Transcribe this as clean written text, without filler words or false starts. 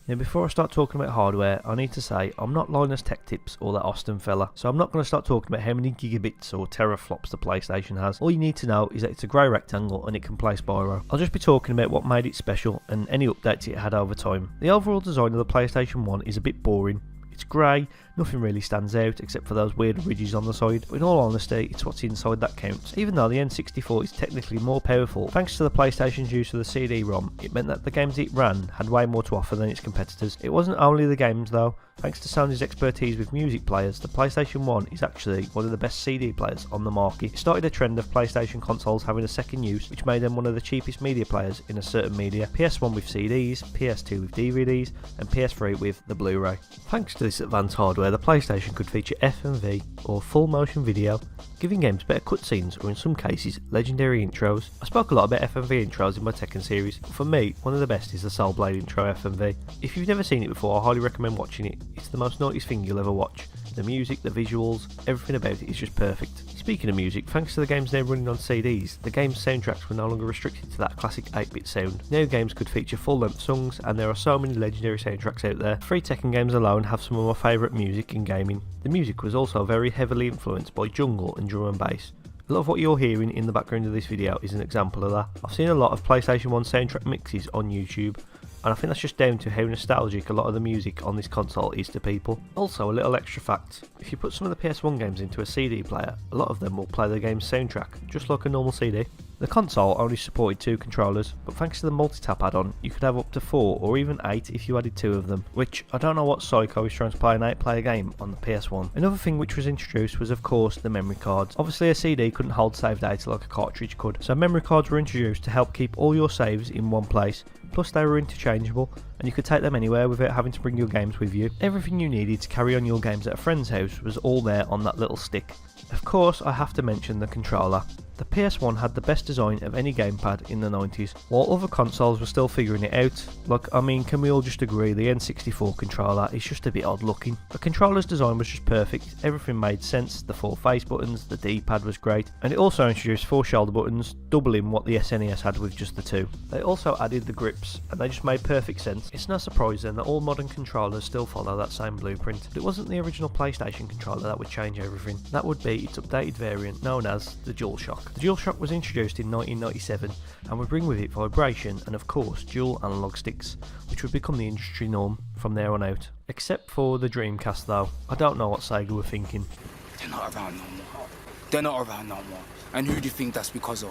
Now before I start talking about hardware, I need to say I'm not Linus Tech Tips or that Austin fella, so I'm not going to start talking about how many gigabits or teraflops the PlayStation has. All you need to know is that it's a grey rectangle and it can play Spyro. I'll just be talking about what made it special and any updates it had over time. The overall design of the PlayStation 1 is a bit boring. It's grey, nothing really stands out except for those weird ridges on the side, but in all honesty it's what's inside that counts. Even though the N64 is technically more powerful, thanks to the PlayStation's use of the CD-ROM, it meant that the games it ran had way more to offer than its competitors. It wasn't only the games though. Thanks to Sony's expertise with music players, the PlayStation 1 is actually one of the best CD players on the market. It started a trend of PlayStation consoles having a second use, which made them one of the cheapest media players in a certain media. PS1 with CDs, PS2 with DVDs, and PS3 with the Blu-ray. Thanks to this advanced hardware, the PlayStation could feature FMV or full motion video, giving games better cutscenes or in some cases legendary intros. I spoke a lot about FMV intros in my Tekken series, but for me one of the best is the Soul Blade intro FMV. If you've never seen it before, I highly recommend watching it. It's the most noticed thing you'll ever watch. The music, the visuals, everything about it is just perfect. Speaking of music, thanks to the games now running on CDs, the game's soundtracks were no longer restricted to that classic 8-bit sound. Now games could feature full-length songs, and there are so many legendary soundtracks out there. 3 Tekken games alone have some of my favourite music in gaming. The music was also very heavily influenced by jungle and drum and bass. A lot of what you're hearing in the background of this video is an example of that. I've seen a lot of PlayStation 1 soundtrack mixes on YouTube, and I think that's just down to how nostalgic a lot of the music on this console is to people. Also, a little extra fact, if you put some of the PS1 games into a CD player, a lot of them will play the game's soundtrack, just like a normal CD. The console only supported 2 controllers, but thanks to the multi-tap add-on, you could have up to 4 or even 8 if you added 2 of them, which I don't know what psycho is trying to play an 8-player game on the PS1. Another thing which was introduced was of course the memory cards. Obviously a CD couldn't hold save data like a cartridge could, so memory cards were introduced to help keep all your saves in one place, plus they were interchangeable and you could take them anywhere without having to bring your games with you. Everything you needed to carry on your games at a friend's house was all there on that little stick. Of course I have to mention the controller. The PS1 had the best design of any gamepad in the 90s, while other consoles were still figuring it out. Like, I mean, can we all just agree the N64 controller is just a bit odd looking? The controller's design was just perfect, everything made sense, the 4 face buttons, the D-pad was great, and it also introduced 4 shoulder buttons, doubling what the SNES had with just the 2. They also added the grips, and they just made perfect sense. It's no surprise then that all modern controllers still follow that same blueprint, but it wasn't the original PlayStation controller that would change everything. That would be its updated variant known as the DualShock. The DualShock was introduced in 1997 and would bring with it vibration and of course dual analog sticks, which would become the industry norm from there on out. Except for the Dreamcast though, I don't know what Sega were thinking. They're not around no more. They're not around no more. And who do you think that's because of?